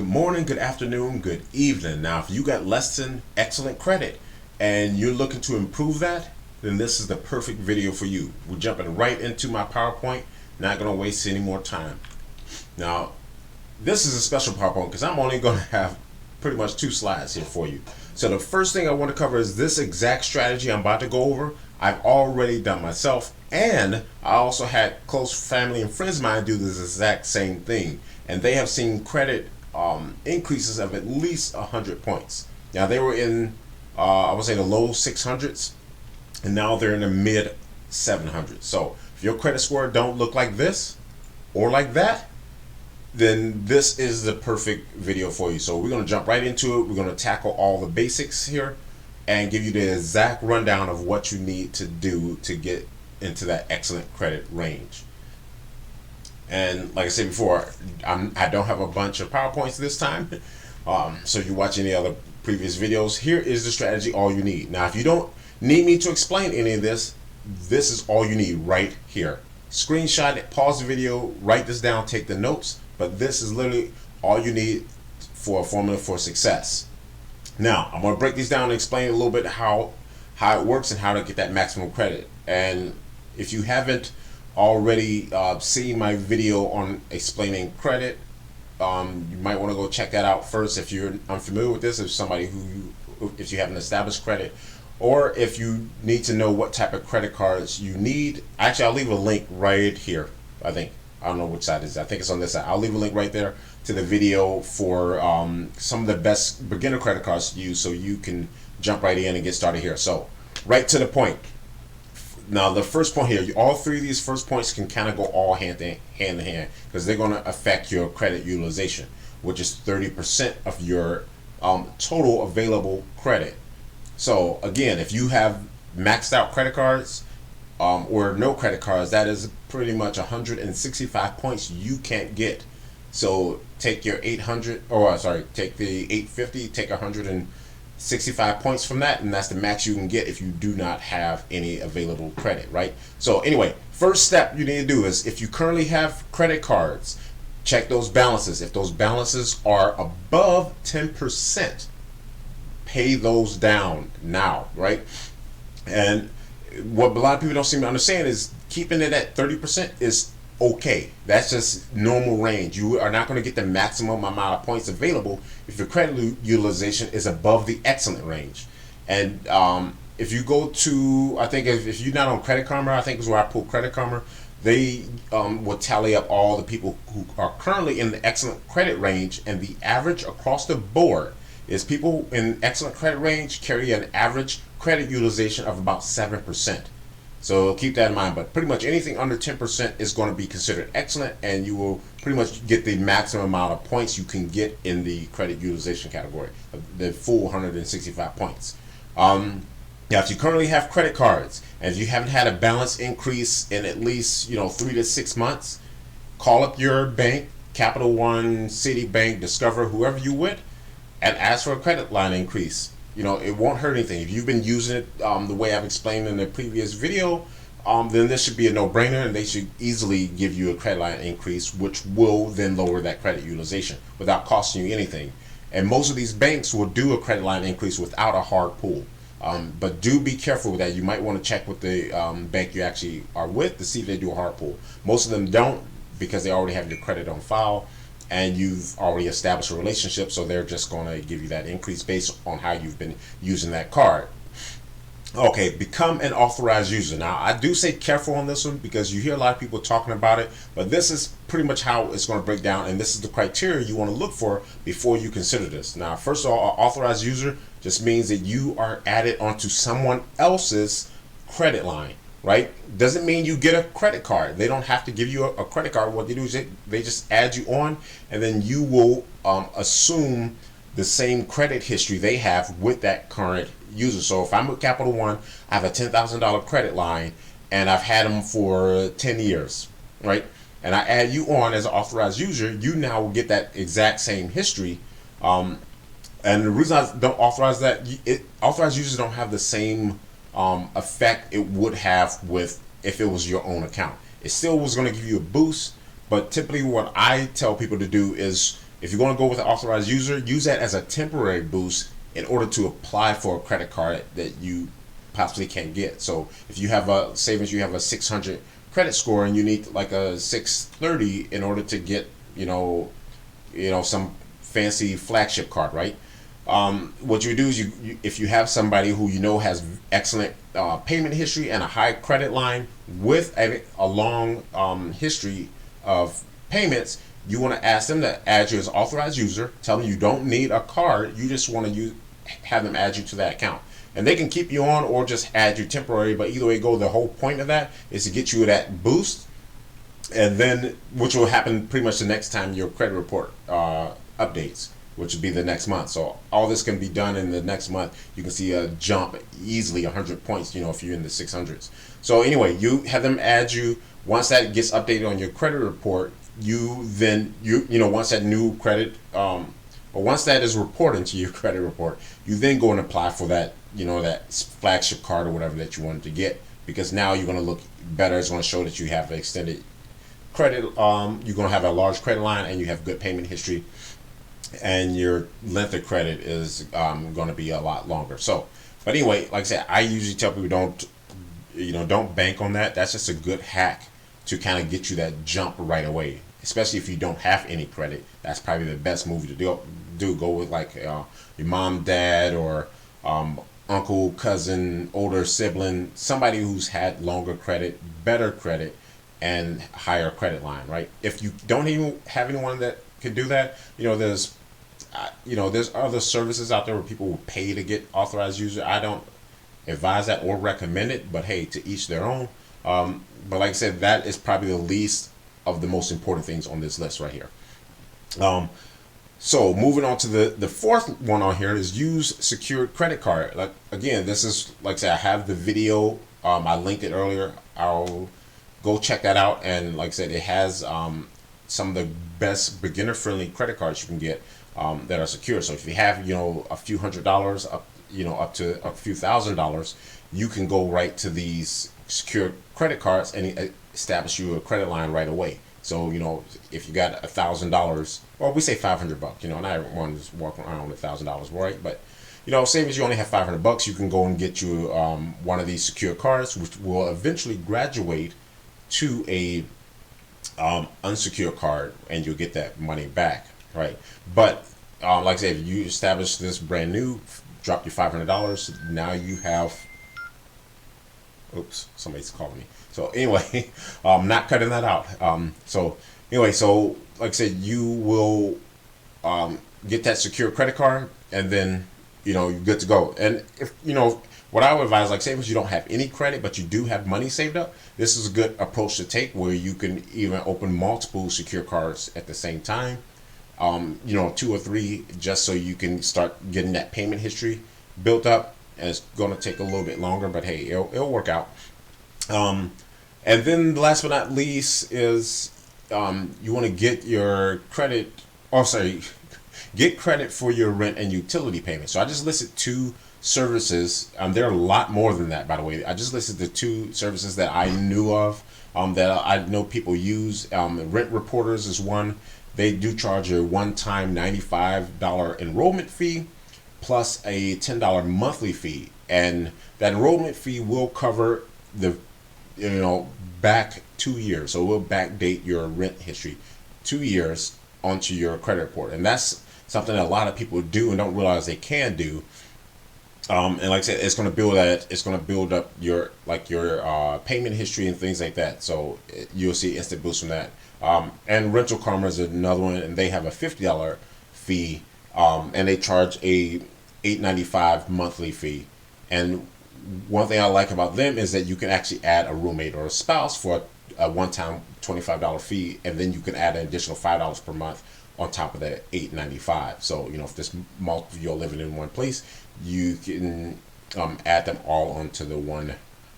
Good morning, good afternoon, good evening. Now, if you got less than excellent credit and you're looking to improve that, then this is the perfect video for you. We're jumping right into my PowerPoint, not going to waste any more time. Now, this is a special PowerPoint because I'm only going to have pretty much 2 slides here for you. So the first thing I want to cover is this exact strategy I'm about to go over. I've already done myself, and I also had close family and friends of mine do this exact same thing, and they have seen credit increases of at least 100 points. Now they were in I would say the low 600s, and now they're in the mid 700s. So if your credit score don't look like this or like that, then this is the perfect video for you. So we're going to jump right into it. We're going to tackle all the basics here and give you the exact rundown of what you need to do to get into that excellent credit range. And like I said before, I don't have a bunch of PowerPoints this time. So if you watch any other previous videos, here is the strategy, all you need. Now, if you don't need me to explain any of this, this is all you need right here. Screenshot it, pause the video, write this down, take the notes. But this is literally all you need for a formula for success. Now, I'm going to break these down and explain a little bit how it works and how to get that maximum credit. And if you haven't already seen my video on explaining credit, you might want to go check that out first if you're unfamiliar with this, if you haven't established credit, or if you need to know what type of credit cards you need. Actually, I'll leave a link right here. I don't know which side it is. I think it's on this side. I'll leave a link right there to the video for some of the best beginner credit cards to use, so you can jump right in and get started here. So right to the point. Now, the first point here, all 3 of these first points can kind of go all hand in hand because they're going to affect your credit utilization, which is 30% of your total available credit. So again, if you have maxed out credit cards or no credit cards, that is pretty much 165 points you can't get. So take your 800, or sorry, take the 850, take 165 points from that, and that's the max you can get if you do not have any available credit, right? So anyway, first step you need to do is, if you currently have credit cards, check those balances. If those balances are above 10%, pay those down now, right? And what a lot of people don't seem to understand is keeping it at 30% is okay. That's just normal range. You are not going to get the maximum amount of points available if your credit utilization is above the excellent range. And if you go to, I think if you're not on Credit Karma, I think is where I pull Credit Karma, they will tally up all the people who are currently in the excellent credit range, and the average across the board is people in excellent credit range carry an average credit utilization of about 7%. So keep that in mind, but pretty much anything under 10% is going to be considered excellent, and you will pretty much get the maximum amount of points you can get in the credit utilization category, the full 165 points. Now, if you currently have credit cards and if you haven't had a balance increase in at least 3 to 6 months, call up your bank, Capital One, Citibank, Discover, whoever you with, and ask for a credit line increase. It won't hurt anything. If you've been using it the way I've explained in the previous video, then this should be a no-brainer, and they should easily give you a credit line increase, which will then lower that credit utilization without costing you anything. And most of these banks will do a credit line increase without a hard pull. But do be careful with that. You might want to check with the bank you actually are with to see if they do a hard pull. Most of them don't, because they already have your credit on file, and you've already established a relationship, so they're just going to give you that increase based on how you've been using that card. Okay, become an authorized user. Now, I do say careful on this one because you hear a lot of people talking about it, but this is pretty much how it's going to break down, and this is the criteria you want to look for before you consider this. Now, first of all, an authorized user just means that you are added onto someone else's credit line. Right? Doesn't mean you get a credit card. They don't have to give you a credit card. What they do is they just add you on, and then you will assume the same credit history they have with that current user. So if I'm with Capital One, I have a $10,000 credit line, and I've had them for 10 years, right? And I add you on as an authorized user, you now will get that exact same history. And the reason I don't authorize that, authorized users don't have the same effect it would have with if it was your own account. It still was going to give you a boost, but typically what I tell people to do is if you're going to go with an authorized user, use that as a temporary boost in order to apply for a credit card that you possibly can't get. So if you have a savings, you have a 600 credit score and you need like a 630 in order to get, some fancy flagship card, right? What you do is if you have somebody who has excellent payment history and a high credit line with a long history of payments, you want to ask them to add you as authorized user. Tell them you don't need a card, you just want to have them add you to that account, and they can keep you on or just add you temporary. But either way go, the whole point of that is to get you that boost, and then which will happen pretty much the next time your credit report updates, which would be the next month. So all this can be done in the next month. You can see a jump easily 100 points, if you're in the 600s. So anyway, you have them add you. Once that gets updated on your credit report, once that new credit or once that is reported to your credit report, you then go and apply for that, that flagship card or whatever that you wanted to get, because now you're going to look better. It's going to show that you have extended credit. You're going to have a large credit line and you have good payment history, and your length of credit is going to be a lot longer. So, but anyway, like I said, I usually tell people don't bank on that. That's just a good hack to kind of get you that jump right away, especially if you don't have any credit. That's probably the best move to do. Go with like your mom, dad, or uncle, cousin, older sibling, somebody who's had longer credit, better credit, and higher credit line, right? If you don't even have anyone that can do that, there's other services out there where people will pay to get authorized user. I don't advise that or recommend it, but hey, to each their own. But like I said, that is probably the least of the most important things on this list right here. So moving on to the fourth one on here is use secured credit card. Like again, this is like I said, I have the video. I linked it earlier. I'll go check that out. And like I said, it has some of the best beginner friendly credit cards you can get that are secure. So if you have a few $100 up to a few $1,000s, you can go right to these secure credit cards and establish you a credit line right away. So if you got $1,000, well, we say $500, not everyone just walk around with $1,000, right? But same as you only have $500, you can go and get you one of these secure cards, which will eventually graduate to a unsecured card, and you'll get that money back, right? But like I said, if you establish this brand new, drop your $500, now you have. Oops, somebody's calling me. So anyway, not cutting that out. So like I said, you will get that secure credit card, and then you're good to go. And if what I would advise, like say if you don't have any credit but you do have money saved up, this is a good approach to take, where you can even open multiple secure cards at the same time. 2 or 3, just so you can start getting that payment history built up. And it's going to take a little bit longer, but hey, it'll work out. And then last but not least is you want to get your credit. Get credit for your rent and utility payments. So I just listed 2 services. There are a lot more than that, by the way. I just listed the 2 services that I knew of, that I know people use. Rent Reporters is one. They do charge a one-time $95 enrollment fee plus a $10 monthly fee, and that enrollment fee will cover the back 2 years. So it will backdate your rent history 2 years onto your credit report, and that's something that a lot of people do and don't realize they can do. And like I said, it's going to build up your payment history and things like that. So you'll see instant boost from that. And Rental Karma is another one, and they have a $50 fee, and they charge a $8.95 monthly fee. And one thing I like about them is that you can actually add a roommate or a spouse for a one-time $25 fee, and then you can add an additional $5 per month on top of that $8.95. So if there's multiple of you living in one place, you can add them all onto the one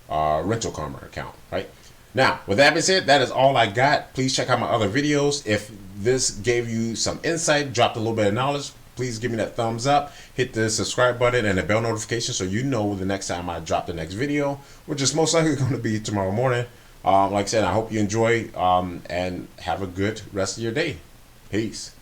Rental Karma account, right? Now, with that being said, that is all I got. Please check out my other videos. If this gave you some insight, dropped a little bit of knowledge, please give me that thumbs up, hit the subscribe button and the bell notification so you know the next time I drop the next video, which is most likely going to be tomorrow morning. Like I said, I hope you enjoy and have a good rest of your day. Peace.